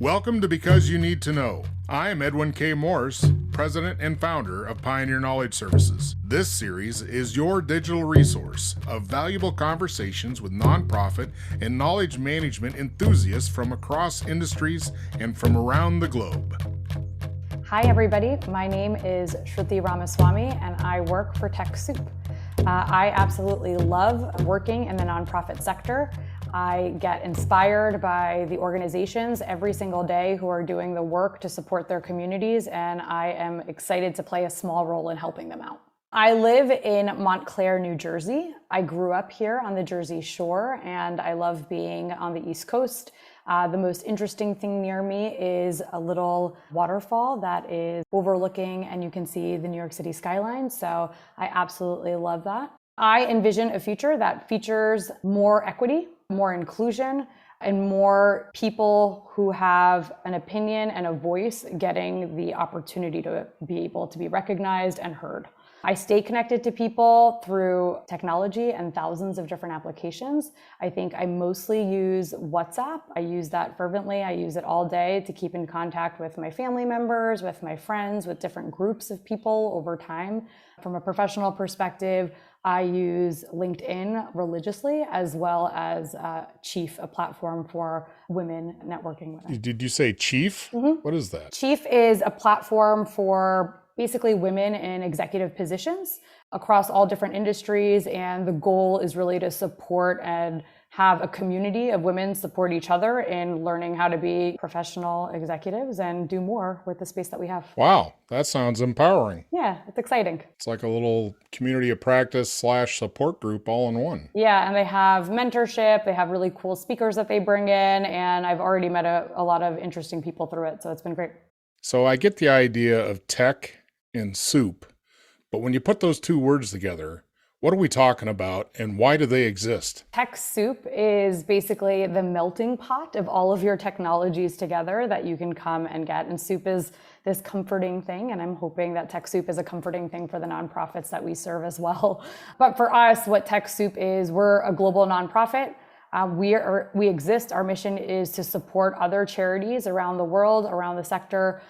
Welcome to Because You Need to Know. I am Edwin K. Morse, President and founder of Pioneer Knowledge Services. This series is your digital resource of valuable conversations with nonprofit and knowledge management enthusiasts from across industries and from around the globe. Hi everybody, my name is Shruti Ramaswami and I work for TechSoup. I absolutely love working in the nonprofit sector. I get inspired by the organizations every single day who are doing the work to support their communities, and I am excited to play a small role in helping them out. I live in Montclair, New Jersey. I grew up here on the Jersey Shore, and I love being on the East Coast. The most interesting thing near me is a little waterfall that is overlooking, and you can see the New York City skyline, so I absolutely love that. I envision a future that features more equity, more inclusion, and more people who have an opinion and a voice getting the opportunity to be able to be recognized and heard. I stay connected to people through technology and thousands of different applications. I think I mostly use WhatsApp. I use that fervently. I use it all day to keep in contact with my family members, with my friends, with different groups of people over time. From a professional perspective, I use LinkedIn religiously, as well as Chief, a platform for women networking. Did you say Chief? Mm-hmm. What is that? Chief is a platform for basically women in executive positions across all different industries. And the goal is really to support and have a community of women support each other in learning how to be professional executives and do more with the space that we have. Wow, that sounds empowering. Yeah, it's exciting. It's like a little community of practice / support group all in one. Yeah, and they have mentorship, they have really cool speakers that they bring in, and I've already met a lot of interesting people through it, so it's been great. So I get the idea of tech and soup, but when you put those two words together, what are we talking about and why do they exist? TechSoup is basically the melting pot of all of your technologies together that you can come and get. And soup is this comforting thing. And I'm hoping that TechSoup is a comforting thing for the nonprofits that we serve as well. But for us, what TechSoup is, we're a global nonprofit. We exist. Our mission is to support other charities around the world, around the sector,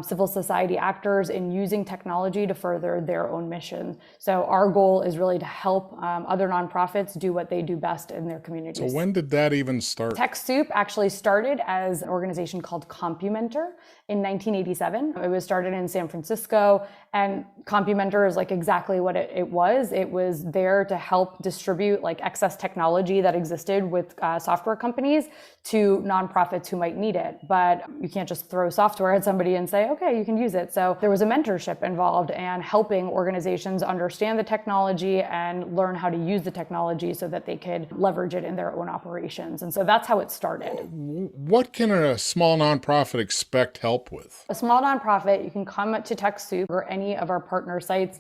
civil society actors in using technology to further their own mission. So our goal is really to help other nonprofits do what they do best in their communities. So when did that even start? TechSoup actually started as an organization called Compumenter in 1987. It was started in San Francisco, and Compumenter is like exactly what it was. It was there to help distribute like excess technology that existed with software companies to nonprofits who might need it. But you can't just throw software at somebody and say, okay, you can use it. So there was a mentorship involved and helping organizations understand the technology and learn how to use the technology so that they could leverage it in their own operations. And so that's how it started. What can a small nonprofit expect help with? A small nonprofit, you can come to TechSoup or any of our partner sites.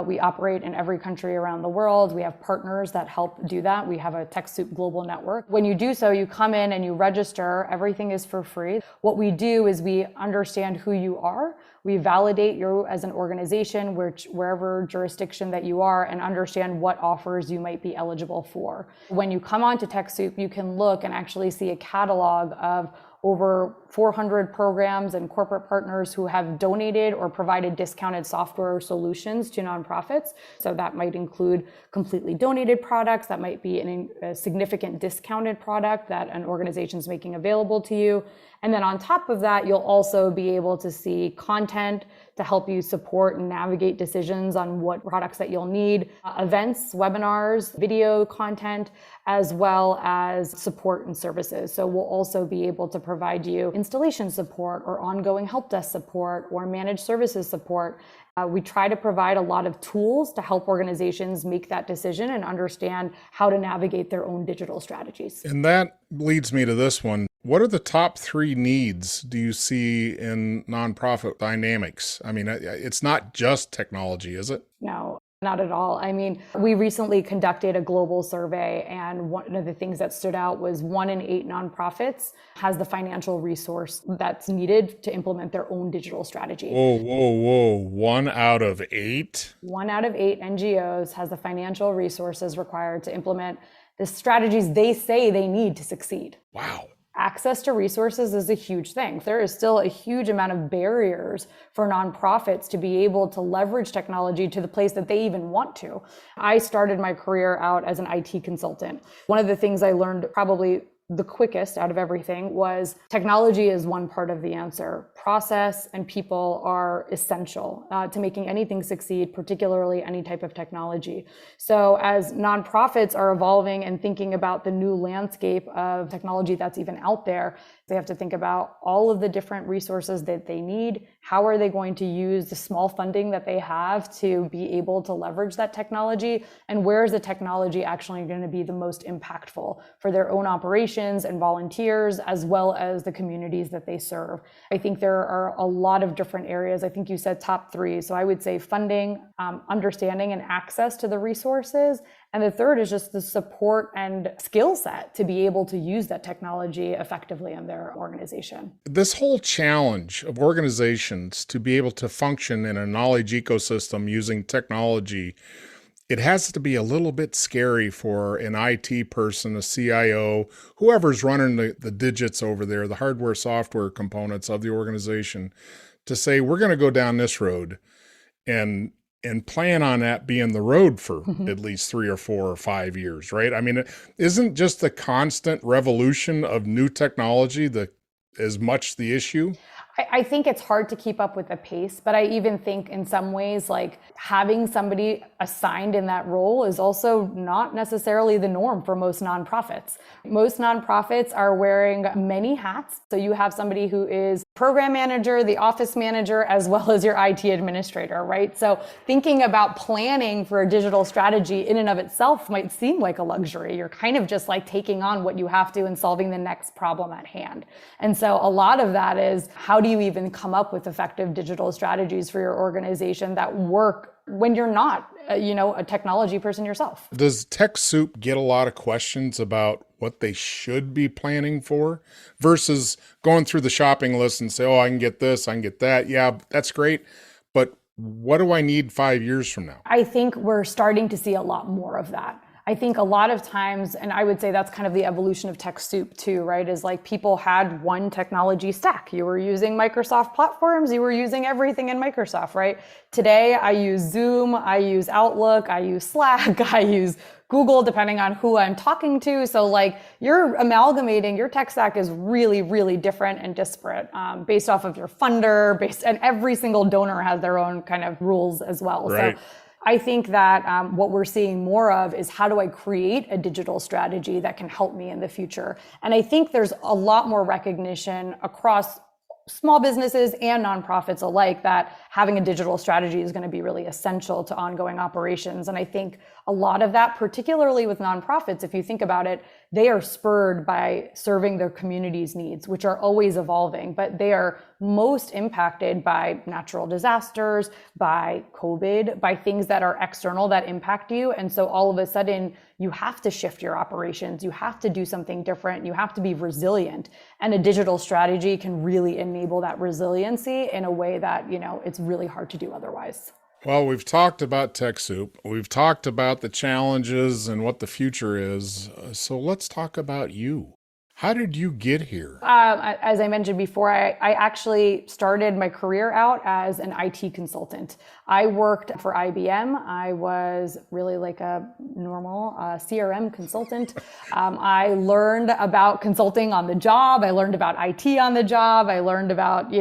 We operate in every country around the world. We have partners that help do that. We have a TechSoup global network. When you do so, you come in and you register. Everything is for free. What we do is we understand who you are. We validate you as an organization, wherever jurisdiction that you are, and understand what offers you might be eligible for. When you come onto TechSoup, you can look and actually see a catalog of over 400 programs and corporate partners who have donated or provided discounted software solutions to nonprofits. So that might include completely donated products, that might be a significant discounted product that an organization is making available to you. And then on top of that, you'll also be able to see content to help you support and navigate decisions on what products that you'll need, events, webinars, video content, as well as support and services. So we'll also be able to provide you installation support or ongoing help desk support or managed services support. We try to provide a lot of tools to help organizations make that decision and understand how to navigate their own digital strategies. And that leads me to this one. What are the top 3 needs do you see in nonprofit dynamics? I mean, it's not just technology, is it? No. Not at all. I mean, we recently conducted a global survey, and one of the things that stood out was 1 in 8 nonprofits has the financial resource that's needed to implement their own digital strategy. Whoa. 1 out of 8? 1 out of 8 NGOs has the financial resources required to implement the strategies they say they need to succeed. Wow. access to resources is a huge thing. There is still a huge amount of barriers for nonprofits to be able to leverage technology to the place that they even want to. I started my career out as an IT consultant. One of the things I learned probably the quickest out of everything was technology is one part of the answer. Process and people are essential to making anything succeed, particularly any type of technology. So as nonprofits are evolving and thinking about the new landscape of technology that's even out there, they have to think about all of the different resources that they need. How are they going to use the small funding that they have to be able to leverage that technology? And where is the technology actually going to be the most impactful for their own operations and volunteers, as well as the communities that they serve? I think there are a lot of different areas. I think you said top three. So I would say funding, understanding and access to the resources. And the third is just the support and skill set to be able to use that technology effectively in their organization. This whole challenge of organizations to be able to function in a knowledge ecosystem using technology, it has to be a little bit scary for an IT person, a CIO, whoever's running the digits over there, the hardware, software components of the organization, to say, we're going to go down this road and plan on that being the road for at least 3 or 4 or 5 years, right? I mean, isn't just the constant revolution of new technology as much the issue? I think it's hard to keep up with the pace, but I even think in some ways, like having somebody assigned in that role is also not necessarily the norm for most nonprofits. Most nonprofits are wearing many hats. So you have somebody who is program manager, the office manager, as well as your IT administrator, right? So thinking about planning for a digital strategy in and of itself might seem like a luxury. You're kind of just like taking on what you have to and solving the next problem at hand. And so a lot of that is, how do you even come up with effective digital strategies for your organization that work when you're not, a technology person yourself? Does TechSoup get a lot of questions about what they should be planning for versus going through the shopping list and say, oh, I can get this, I can get that. Yeah, that's great. But what do I need 5 years from now? I think we're starting to see a lot more of that. I think a lot of times, and I would say that's kind of the evolution of TechSoup too, right? Is like people had one technology stack. You were using Microsoft platforms, you were using everything in Microsoft, right? Today, I use Zoom, I use Outlook, I use Slack, I use Google, depending on who I'm talking to. So like you're amalgamating, your tech stack is really, really different and disparate based off of your funder, and every single donor has their own kind of rules as well. Right. So I think that what we're seeing more of is, how do I create a digital strategy that can help me in the future? And I think there's a lot more recognition across small businesses and nonprofits alike that having a digital strategy is going to be really essential to ongoing operations. And I think a lot of that, particularly with nonprofits, if you think about it, they are spurred by serving their community's needs, which are always evolving, but they are most impacted by natural disasters, by COVID, by things that are external that impact you. And so all of a sudden, you have to shift your operations. You have to do something different. You have to be resilient. And a digital strategy can really enable that resiliency in a way that, it's really hard to do otherwise. Well, we've talked about TechSoup. We've talked about the challenges and what the future is. So let's talk about you. How did you get here? As I mentioned before, I actually started my career out as an IT consultant. I worked for IBM. I was really like a normal CRM consultant. I learned about consulting on the job. I learned about IT on the job. I learned about,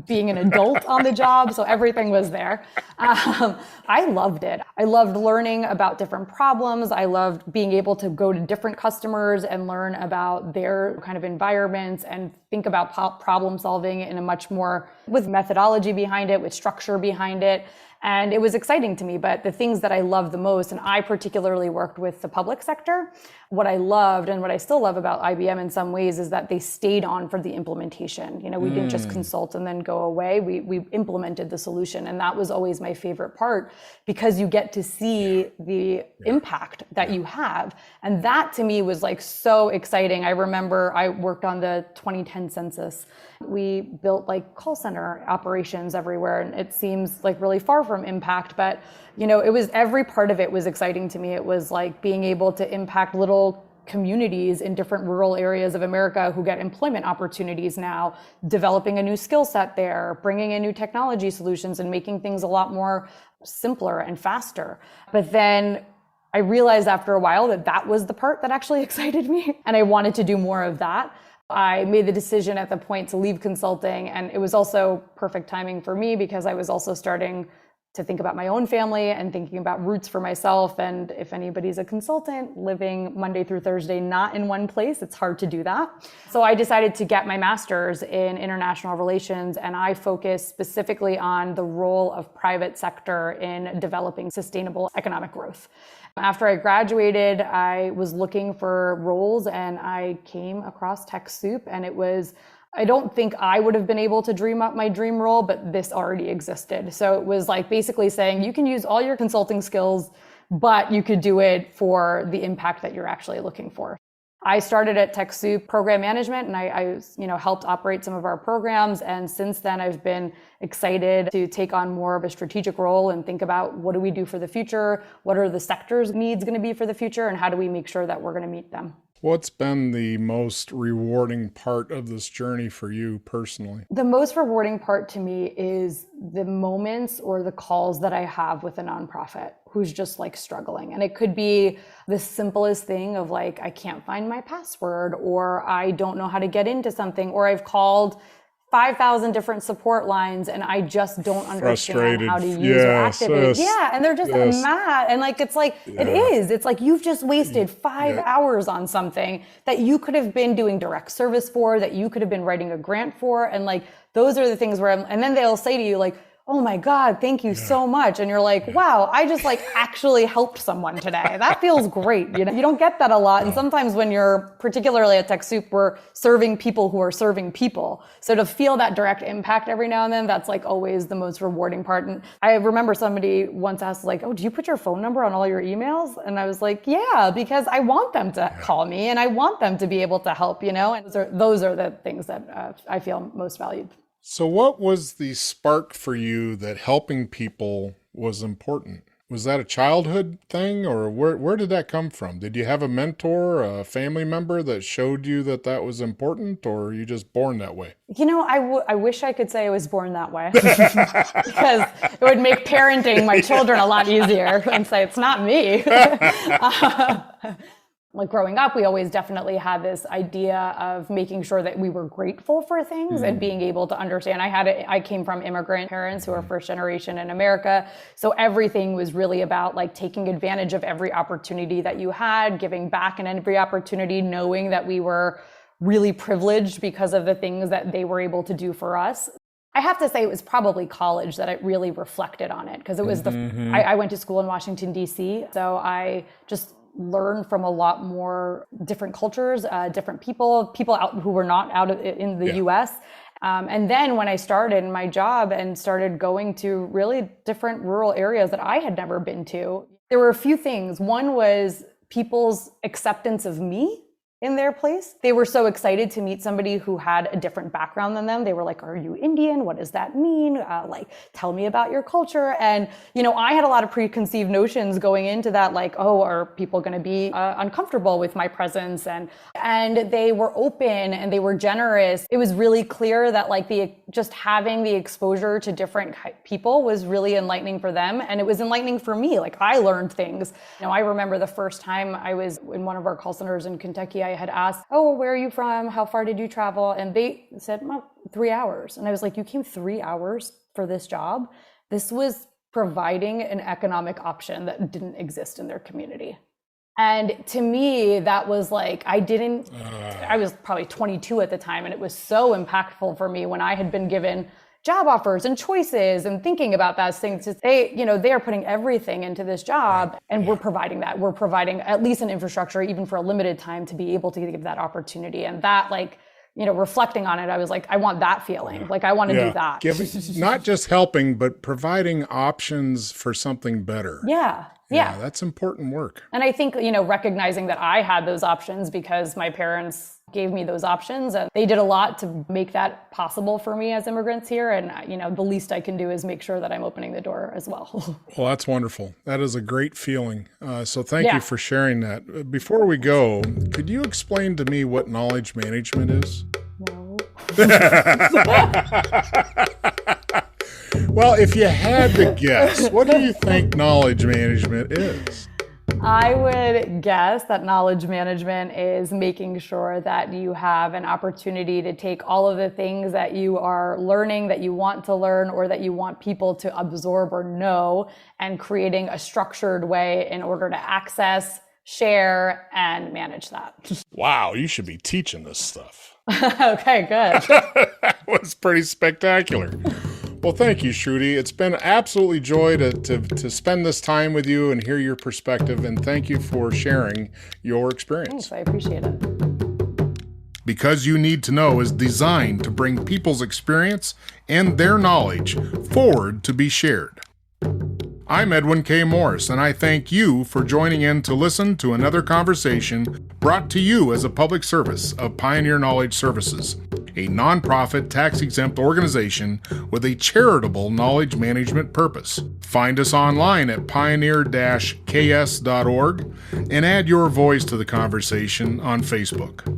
being an adult on the job. So everything was there. I loved it. I loved learning about different problems. I loved being able to go to different customers and learn about their kind of environments and think about problem solving in a much more, with methodology behind it, with structure behind it. And it was exciting to me, but the things that I loved the most, and I particularly worked with the public sector, what I loved and what I still love about IBM in some ways is that they stayed on for the implementation. We didn't just consult and then go away. We implemented the solution. And that was always my favorite part, because you get to see the impact that you have. And that to me was like so exciting. I remember I worked on the 2010 census. We built like call center operations everywhere, and it seems like really far from impact, but it was, every part of it was exciting to me. It was like being able to impact little communities in different rural areas of America who get employment opportunities now, developing a new skill set there, bringing in new technology solutions and making things a lot more simpler and faster. But then I realized after a while that that was the part that actually excited me, and I wanted to do more of that. I made the decision at the point to leave consulting, and it was also perfect timing for me because I was also starting to think about my own family and thinking about roots for myself. And if anybody's a consultant living Monday through Thursday, not in one place, it's hard to do that. So I decided to get my master's in international relations, and I focused specifically on the role of private sector in developing sustainable economic growth. After I graduated, I was looking for roles and I came across TechSoup, and it was, I don't think I would have been able to dream up my dream role, but this already existed. So it was like basically saying you can use all your consulting skills, but you could do it for the impact that you're actually looking for. I started at TechSoup program management, and I helped operate some of our programs. And since then, I've been excited to take on more of a strategic role and think about what do we do for the future? What are the sector's needs going to be for the future? And how do we make sure that we're going to meet them? What's been the most rewarding part of this journey for you personally? The most rewarding part to me is the moments or the calls that I have with a nonprofit who's just like struggling. And it could be the simplest thing of like, I can't find my password, or I don't know how to get into something, or I've called 5,000 different support lines and I just don't understand how to use or activate. Yeah, and they're just mad. And like, it's like, it is. It's like you've just wasted 5 hours on something that you could have been doing direct service for, that you could have been writing a grant for. And like, those are the things where and then they'll say to you like, oh my God, thank you so much. And you're like, wow, I just like actually helped someone today. That feels great. You know, you don't get that a lot. And sometimes when you're, particularly at TechSoup, we're serving people who are serving people. So to feel that direct impact every now and then, that's like always the most rewarding part. And I remember somebody once asked like, oh, do you put your phone number on all your emails? And I was like, yeah, because I want them to call me and I want them to be able to help, you know, and those are the things that I feel most valued. So what was the spark for you that helping people was important? Was that a childhood thing, or where did that come from? Did you have a mentor, a family member that showed you that that was important, or are you just born that way? You know, I wish I could say I was born that way because it would make parenting my children a lot easier and say it's not me. Like growing up, we always definitely had this idea of making sure that we were grateful for things and being able to understand. I came from immigrant parents who are first generation in America. So everything was really about like taking advantage of every opportunity that you had, giving back in every opportunity, knowing that we were really privileged because of the things that they were able to do for us. I have to say it was probably college that I really reflected on it because it was I went to school in Washington, D.C. So I just learn from a lot more different cultures, different people out who were not in the US. And then when I started my job and started going to really different rural areas that I had never been to, there were a few things. One was people's acceptance of me in their place. They were so excited to meet somebody who had a different background than them. They were like, are you Indian? What does that mean? Like, tell me about your culture. And, you know, I had a lot of preconceived notions going into that, like, oh, are people going to be uncomfortable with my presence? And they were open and they were generous. It was really clear that like just having the exposure to different people was really enlightening for them. And it was enlightening for me. Like I learned things. You know, I remember the first time I was in one of our call centers in Kentucky, I had asked, oh, where are you from? How far did you travel? And they said, well, 3 hours. And I was like, you came 3 hours for this job? This was providing an economic option that didn't exist in their community. And to me, that was like, I was probably 22 at the time. And it was so impactful for me when I had been given job offers and choices and thinking about those things. They are putting everything into this job and we're providing that. We're providing at least an infrastructure, even for a limited time, to be able to give that opportunity. And that, like, you know, reflecting on it, I was like, I want that feeling. Like, I want to do that. Not just helping, but providing options for something better. Yeah. That's important work. And I think, you know, recognizing that I had those options because my parents gave me those options. And they did a lot to make that possible for me as immigrants here. And, the least I can do is make sure that I'm opening the door as well. Well, that's wonderful. That is a great feeling. So thank you for sharing that. Before we go, could you explain to me what knowledge management is? No. Well, if you had to guess, what do you think knowledge management is? I would guess that knowledge management is making sure that you have an opportunity to take all of the things that you are learning, that you want to learn, or that you want people to absorb or know, and creating a structured way in order to access, share, and manage that. Wow, you should be teaching this stuff. Okay, good. That was pretty spectacular. Well, thank you, Shruti. It's been absolutely joy to spend this time with you and hear your perspective, and thank you for sharing your experience. Thanks, I appreciate it. Because You Need to Know is designed to bring people's experience and their knowledge forward to be shared. I'm Edwin K. Morris, and I thank you for joining in to listen to another conversation brought to you as a public service of Pioneer Knowledge Services, a nonprofit tax-exempt organization with a charitable knowledge management purpose. Find us online at pioneer-ks.org and add your voice to the conversation on Facebook.